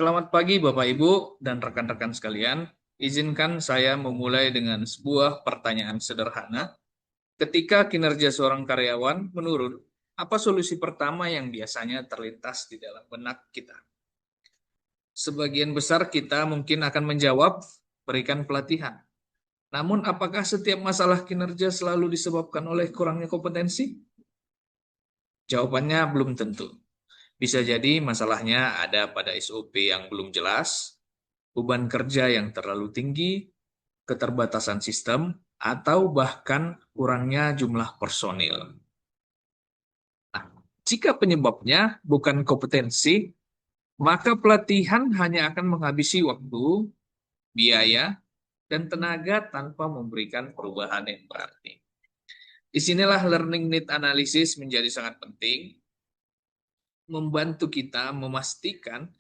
Selamat pagi Bapak Ibu dan rekan-rekan sekalian. Izinkan saya memulai dengan sebuah pertanyaan sederhana. Ketika kinerja seorang karyawan menurun, apa solusi pertama yang biasanya terlintas di dalam benak kita? Sebagian besar kita mungkin akan menjawab, berikan pelatihan. Namun apakah setiap masalah kinerja selalu disebabkan oleh kurangnya kompetensi? Jawabannya belum tentu. Bisa jadi masalahnya ada pada SOP yang belum jelas, beban kerja yang terlalu tinggi, keterbatasan sistem, atau bahkan kurangnya jumlah personil. Nah, jika penyebabnya bukan kompetensi, maka pelatihan hanya akan menghabisi waktu, biaya, dan tenaga tanpa memberikan perubahan yang berarti. Disinilah learning need analysis menjadi sangat penting, membantu kita memastikan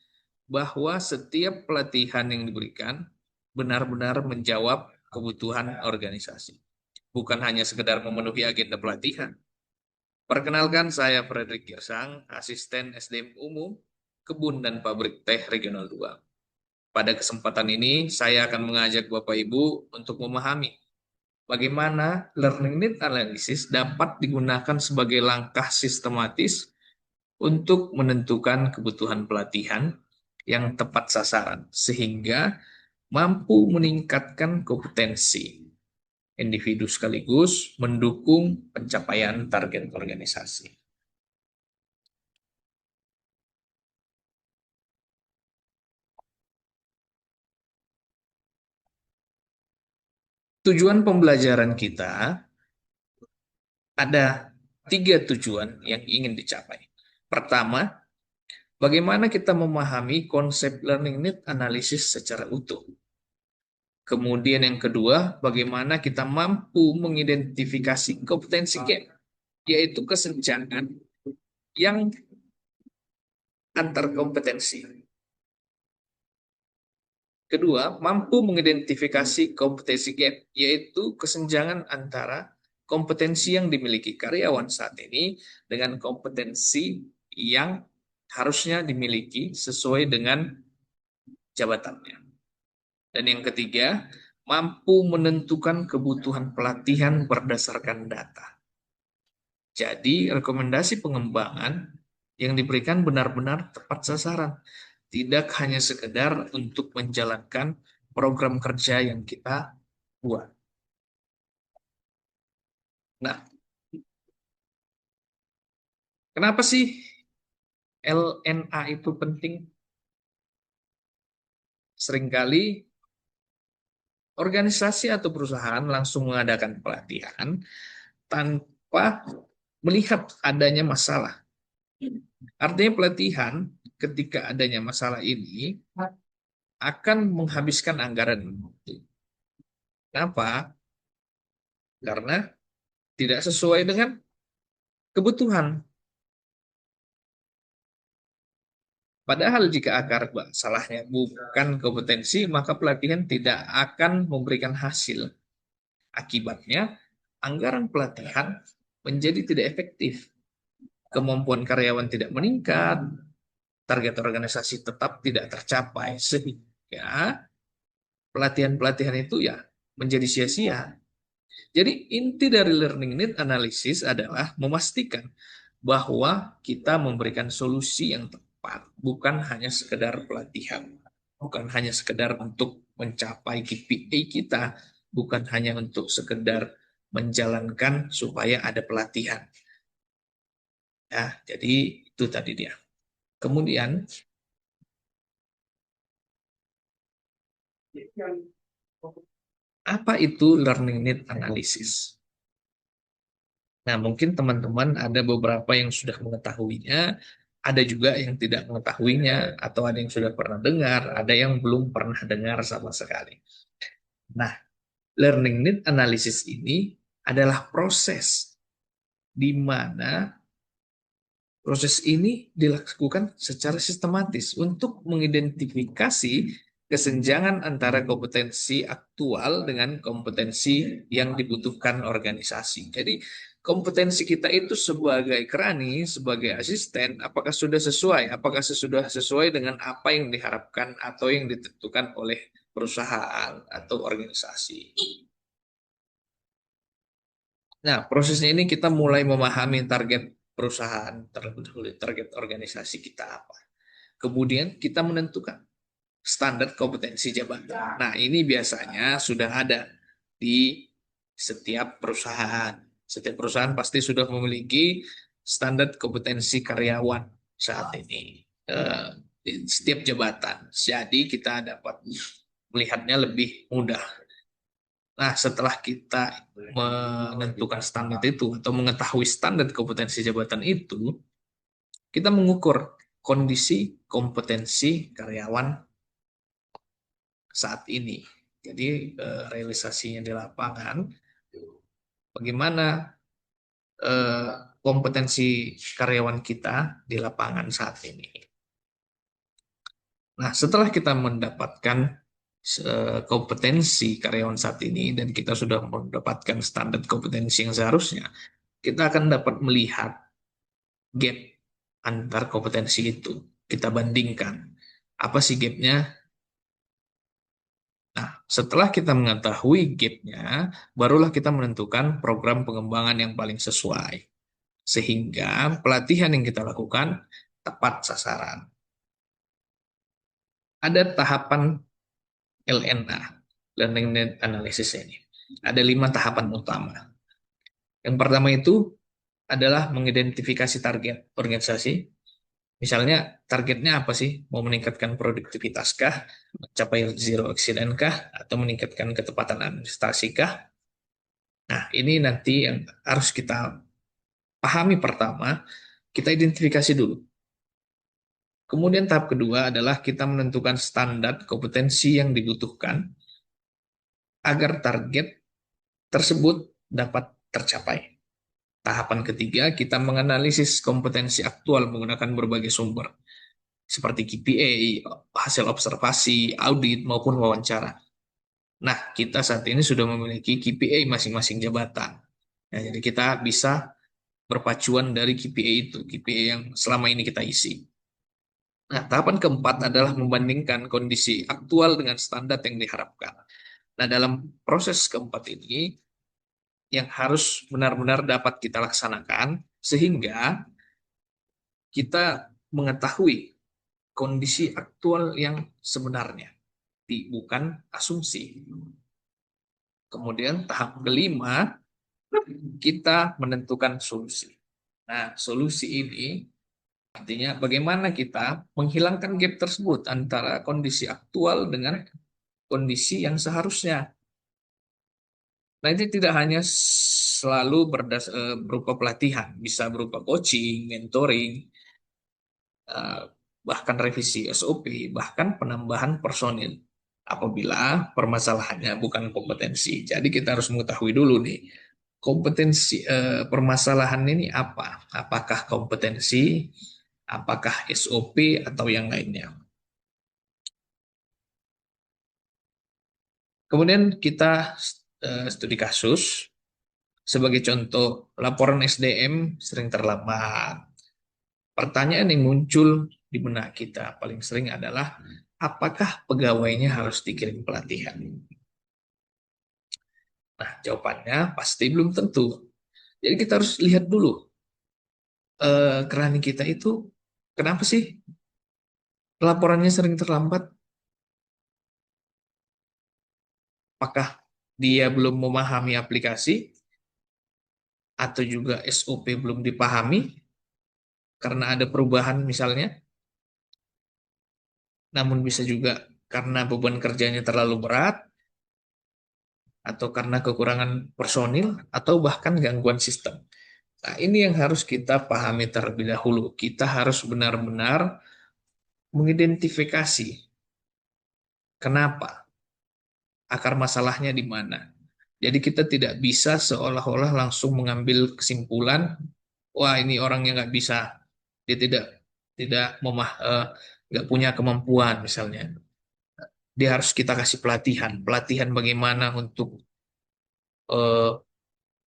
bahwa setiap pelatihan yang diberikan benar-benar menjawab kebutuhan organisasi. Bukan hanya sekedar memenuhi agenda pelatihan. Perkenalkan, saya Frederick Girsang, asisten SDM Umum, Kebun dan Pabrik Teh Regional 2. Pada kesempatan ini, saya akan mengajak Bapak Ibu untuk memahami bagaimana learning need analysis dapat digunakan sebagai langkah sistematis untuk menentukan kebutuhan pelatihan yang tepat sasaran, sehingga mampu meningkatkan kompetensi individu sekaligus mendukung pencapaian target organisasi. Tujuan pembelajaran kita ada 3 tujuan yang ingin dicapai. Pertama, bagaimana kita memahami konsep learning need analysis secara utuh. Kemudian yang kedua, bagaimana kita mampu mengidentifikasi kompetensi gap, yaitu kesenjangan yang antar kompetensi. Kedua, mampu mengidentifikasi kompetensi gap, yaitu kesenjangan antara kompetensi yang dimiliki karyawan saat ini dengan kompetensi yang harusnya dimiliki sesuai dengan jabatannya. Dan yang ketiga, mampu menentukan kebutuhan pelatihan berdasarkan data. Jadi, rekomendasi pengembangan yang diberikan benar-benar tepat sasaran, tidak hanya sekedar untuk menjalankan program kerja yang kita buat. Nah, kenapa sih LNA itu penting? Seringkali organisasi atau perusahaan langsung mengadakan pelatihan tanpa melihat adanya masalah. Artinya pelatihan ketika adanya masalah ini akan menghabiskan anggaran. Kenapa? Karena tidak sesuai dengan kebutuhan. Padahal jika akar masalahnya bukan kompetensi, maka pelatihan tidak akan memberikan hasil. Akibatnya, anggaran pelatihan menjadi tidak efektif. Kemampuan karyawan tidak meningkat, target organisasi tetap tidak tercapai, sehingga pelatihan-pelatihan itu ya menjadi sia-sia. Jadi inti dari learning need analysis adalah memastikan bahwa kita memberikan solusi yang tepat, bukan hanya sekedar pelatihan, bukan hanya sekedar untuk mencapai KPI kita, bukan hanya untuk sekedar menjalankan supaya ada pelatihan. Ya, jadi itu tadi dia. Kemudian apa itu learning need analysis? Nah, mungkin teman-teman ada beberapa yang sudah mengetahuinya, ada juga yang tidak mengetahuinya, atau ada yang sudah pernah dengar, ada yang belum pernah dengar sama sekali. Nah, learning need analysis ini adalah proses di mana proses ini dilakukan secara sistematis untuk mengidentifikasi kesenjangan antara kompetensi aktual dengan kompetensi yang dibutuhkan organisasi. Jadi kompetensi kita itu sebagai kerani, sebagai asisten, apakah sudah sesuai? Apakah sudah sesuai dengan apa yang diharapkan atau yang ditentukan oleh perusahaan atau organisasi? Nah, prosesnya ini kita mulai memahami target perusahaan, terlebih dahulu target organisasi kita apa. Kemudian kita menentukan standar kompetensi jabatan. Nah, ini biasanya sudah ada di setiap perusahaan. Setiap perusahaan pasti sudah memiliki standar kompetensi karyawan saat ini. Di setiap jabatan. Jadi kita dapat melihatnya lebih mudah. Nah, setelah kita menentukan standar itu atau mengetahui standar kompetensi jabatan itu, kita mengukur kondisi kompetensi karyawan saat ini. Jadi realisasinya di lapangan, bagaimana eh, kompetensi karyawan kita di lapangan saat ini. Nah, setelah kita mendapatkan kompetensi karyawan saat ini dan kita sudah mendapatkan standar kompetensi yang seharusnya, kita akan dapat melihat gap antar kompetensi itu. Kita bandingkan. Apa sih gapnya? Nah, setelah kita mengetahui gapnya, barulah kita menentukan program pengembangan yang paling sesuai. Sehingga pelatihan yang kita lakukan tepat sasaran. Ada tahapan LNA, Learning Need Analysis ini. Ada 5 tahapan utama. Yang pertama itu adalah mengidentifikasi target organisasi. Misalnya targetnya apa sih? Mau meningkatkan produktivitas kah? Mencapai zero accident kah? Atau meningkatkan ketepatan administrasi kah? Nah, ini nanti yang harus kita pahami pertama, kita identifikasi dulu. Kemudian tahap kedua adalah kita menentukan standar kompetensi yang dibutuhkan agar target tersebut dapat tercapai. Tahapan ketiga, kita menganalisis kompetensi aktual menggunakan berbagai sumber, seperti KPA, hasil observasi, audit, maupun wawancara. Nah, kita saat ini sudah memiliki KPA masing-masing jabatan. Nah, jadi kita bisa berpacuan dari KPA itu, KPA yang selama ini kita isi. Nah, tahapan keempat adalah membandingkan kondisi aktual dengan standar yang diharapkan. Nah, dalam proses keempat ini, yang harus benar-benar dapat kita laksanakan, sehingga kita mengetahui kondisi aktual yang sebenarnya, bukan asumsi. Kemudian tahap kelima, kita menentukan solusi. Nah, solusi ini artinya bagaimana kita menghilangkan gap tersebut antara kondisi aktual dengan kondisi yang seharusnya. Nah, ini tidak hanya selalu berupa pelatihan, bisa berupa coaching, mentoring, eh, bahkan revisi SOP, bahkan penambahan personil apabila permasalahannya bukan kompetensi. Jadi kita harus mengetahui dulu nih, kompetensi permasalahan ini apa? Apakah kompetensi, apakah SOP atau yang lainnya. Kemudian kita studi kasus. Sebagai contoh, laporan SDM sering terlambat. Pertanyaan yang muncul di benak kita paling sering adalah, apakah pegawainya harus dikirim pelatihan? Nah, jawabannya pasti belum tentu. Jadi kita harus lihat dulu, kerani kita itu kenapa sih laporannya sering terlambat? Apakah dia belum memahami aplikasi atau juga SOP belum dipahami karena ada perubahan misalnya? Namun bisa juga karena beban kerjanya terlalu berat, atau karena kekurangan personil, atau bahkan gangguan sistem. Nah, ini yang harus kita pahami terlebih dahulu. Kita harus benar-benar mengidentifikasi kenapa, akar masalahnya di mana. Jadi kita tidak bisa seolah-olah langsung mengambil kesimpulan, wah ini orangnya nggak bisa, dia tidak tidak memah, nggak punya kemampuan misalnya. dia harus kita kasih pelatihan. Pelatihan bagaimana untuk eh,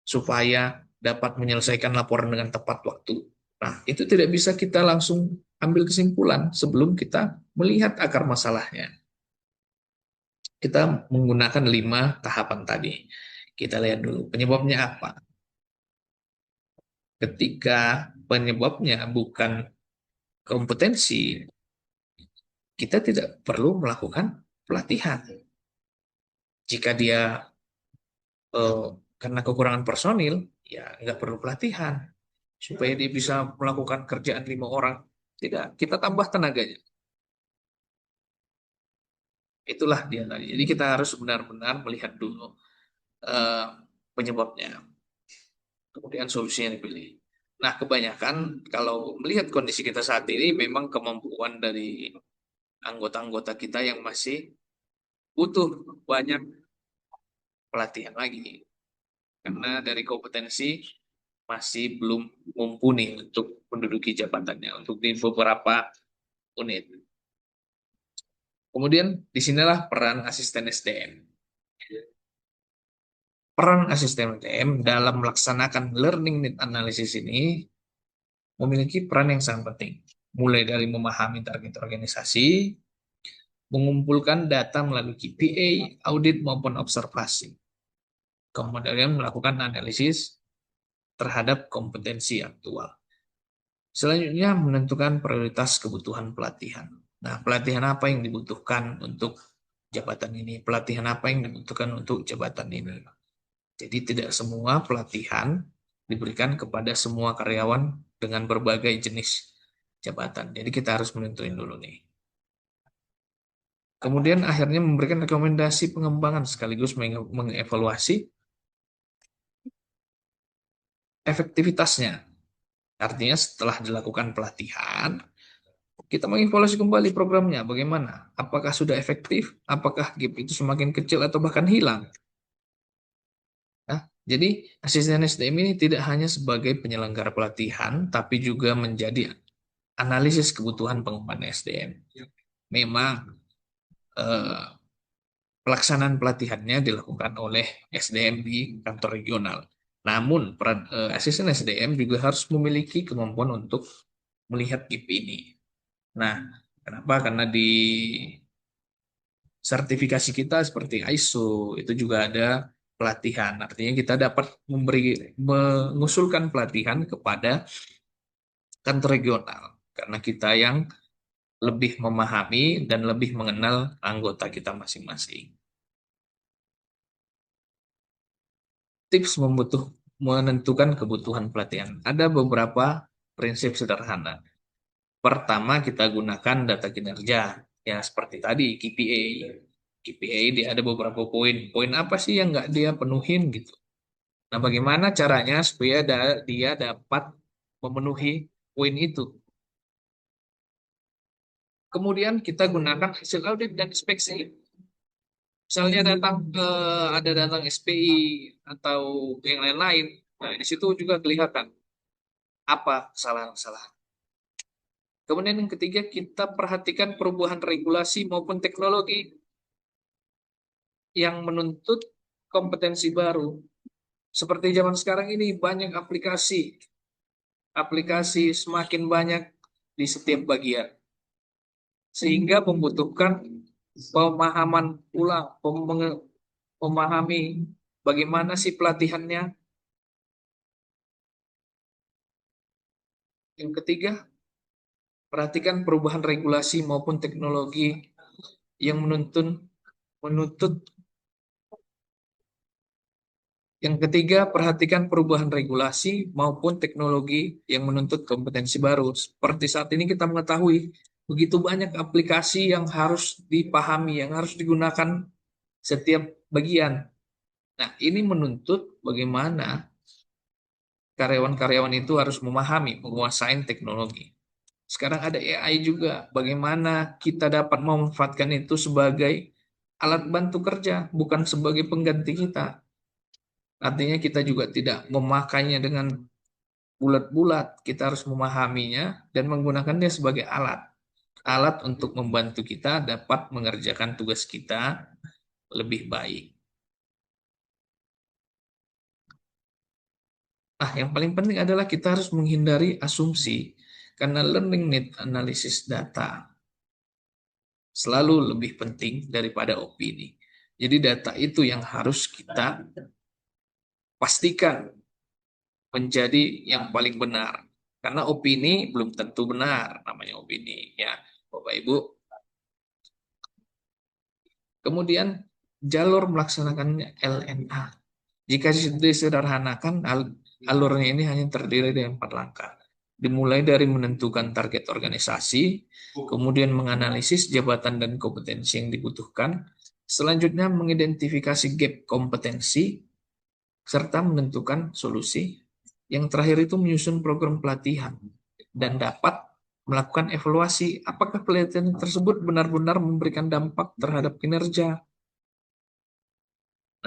supaya dapat menyelesaikan laporan dengan tepat waktu. Nah, itu tidak bisa kita langsung ambil kesimpulan sebelum kita melihat akar masalahnya. Kita menggunakan 5 tahapan tadi. Kita lihat dulu penyebabnya apa. Ketika penyebabnya bukan kompetensi, kita tidak perlu melakukan pelatihan. Jika dia eh, karena kekurangan personil, ya nggak perlu pelatihan supaya dia bisa melakukan kerjaan 5 orang. Tidak, kita tambah tenaganya. Itulah dia tadi. Jadi kita harus benar-benar melihat dulu eh, penyebabnya, kemudian solusinya dipilih. Nah, kebanyakan kalau melihat kondisi kita saat ini, memang kemampuan dari anggota-anggota kita yang masih butuh banyak pelatihan lagi. Karena dari kompetensi masih belum mumpuni untuk menduduki jabatannya, untuk di beberapa unit. Kemudian disinilah peran asisten SDM. Peran asisten SDM dalam melaksanakan learning need analysis ini memiliki peran yang sangat penting. Mulai dari memahami target organisasi, mengumpulkan data melalui KPI, audit maupun observasi. Kemudian melakukan analisis terhadap kompetensi aktual. Selanjutnya menentukan prioritas kebutuhan pelatihan. Nah, pelatihan apa yang dibutuhkan untuk jabatan ini? Pelatihan apa yang dibutuhkan untuk jabatan ini? Jadi tidak semua pelatihan diberikan kepada semua karyawan dengan berbagai jenis jabatan. Jadi kita harus menentuin dulu nih. Kemudian akhirnya memberikan rekomendasi pengembangan sekaligus mengevaluasi efektivitasnya. Artinya setelah dilakukan pelatihan, kita mengevaluasi kembali programnya. Bagaimana? Apakah sudah efektif? Apakah gap itu semakin kecil atau bahkan hilang? Nah, jadi asisten SDM ini tidak hanya sebagai penyelenggara pelatihan, tapi juga menjadi analisis kebutuhan pengembangan SDM. Memang eh, pelaksanaan pelatihannya dilakukan oleh SDM di kantor regional. Namun, peran asisten SDM juga harus memiliki kemampuan untuk melihat gap ini. Nah, kenapa? Karena di sertifikasi kita seperti ISO itu juga ada pelatihan. Artinya kita dapat mengusulkan pelatihan kepada kantor regional karena kita yang lebih memahami dan lebih mengenal anggota kita masing-masing. Tips menentukan kebutuhan pelatihan. Ada beberapa prinsip sederhana. Pertama, kita gunakan data kinerja. Ya, seperti tadi, KPI. KPI dia ada beberapa poin. Poin apa sih yang nggak dia penuhin gitu. Nah, bagaimana caranya supaya dia dapat memenuhi poin itu? Kemudian kita gunakan hasil audit dan inspeksi. Misalnya ada datang SPI atau yang lain-lain. Nah, di situ juga kelihatan apa kesalahan-kesalahan. Kemudian yang ketiga, kita perhatikan perubahan regulasi maupun teknologi yang menuntut kompetensi baru. Seperti zaman sekarang ini banyak aplikasi, aplikasi semakin banyak di setiap bagian. Sehingga membutuhkan pemahaman ulang, memahami bagaimana sih pelatihannya. Yang ketiga, perhatikan perubahan regulasi maupun teknologi yang menuntut. Yang ketiga, perhatikan perubahan regulasi maupun teknologi yang menuntut kompetensi baru. Seperti saat ini kita mengetahui begitu banyak aplikasi yang harus dipahami, yang harus digunakan setiap bagian. Nah, ini menuntut bagaimana karyawan-karyawan itu harus memahami, menguasai teknologi. Sekarang ada AI juga. Bagaimana kita dapat memanfaatkan itu sebagai alat bantu kerja, bukan sebagai pengganti kita. Artinya kita juga tidak memakainya dengan bulat-bulat. Kita harus memahaminya dan menggunakannya sebagai alat. alat untuk membantu kita dapat mengerjakan tugas kita lebih baik. Yang paling penting adalah kita harus menghindari asumsi, karena learning need analysis data selalu lebih penting daripada opini. Jadi data itu yang harus kita pastikan menjadi yang paling benar. Karena opini belum tentu benar, namanya opini. Ya, Bapak Ibu. Kemudian jalur melaksanakannya LNA. Jika disederhanakan, alurnya ini hanya terdiri dari 4 langkah. Dimulai dari menentukan target organisasi, kemudian menganalisis jabatan dan kompetensi yang dibutuhkan, selanjutnya mengidentifikasi gap kompetensi, serta menentukan solusi. Yang terakhir itu menyusun program pelatihan dan dapat melakukan evaluasi apakah pelatihan tersebut benar-benar memberikan dampak terhadap kinerja.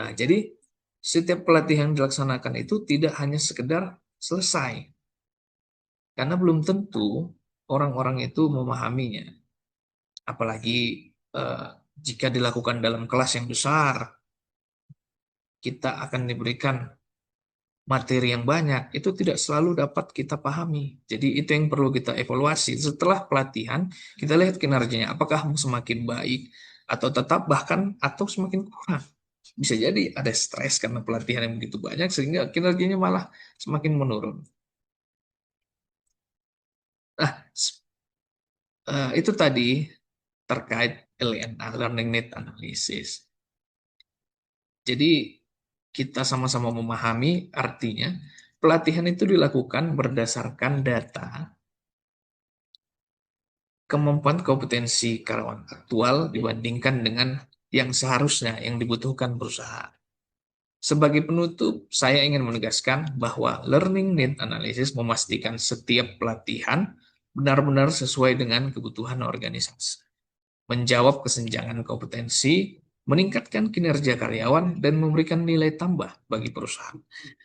Nah, jadi setiap pelatihan yang dilaksanakan itu tidak hanya sekedar selesai, karena belum tentu orang-orang itu memahaminya. Apalagi eh, jika dilakukan dalam kelas yang besar, kita akan diberikan materi yang banyak, itu tidak selalu dapat kita pahami. Jadi itu yang perlu kita evaluasi. Setelah pelatihan, kita lihat kinerjanya, apakah semakin baik, atau tetap bahkan, atau semakin kurang. Bisa jadi ada stres karena pelatihan yang begitu banyak, sehingga kinerjanya malah semakin menurun. Nah, itu tadi terkait LNA, Learning Need Analysis. Jadi kita sama-sama memahami artinya pelatihan itu dilakukan berdasarkan data, kemampuan kompetensi karyawan aktual dibandingkan dengan yang seharusnya yang dibutuhkan perusahaan. Sebagai penutup, saya ingin menegaskan bahwa learning need analysis memastikan setiap pelatihan benar-benar sesuai dengan kebutuhan organisasi, menjawab kesenjangan kompetensi, meningkatkan kinerja karyawan, dan memberikan nilai tambah bagi perusahaan.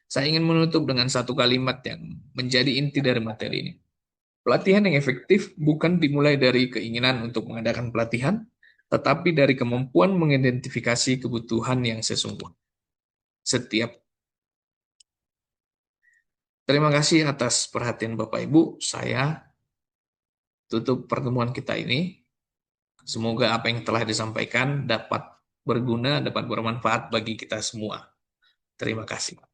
Saya ingin menutup dengan satu kalimat yang menjadi inti dari materi ini. Pelatihan yang efektif bukan dimulai dari keinginan untuk mengadakan pelatihan, tetapi dari kemampuan mengidentifikasi kebutuhan yang sesungguhnya. Terima kasih atas perhatian Bapak Ibu. Saya tutup pertemuan kita ini. Semoga apa yang telah disampaikan dapat berguna, dapat bermanfaat bagi kita semua. Terima kasih.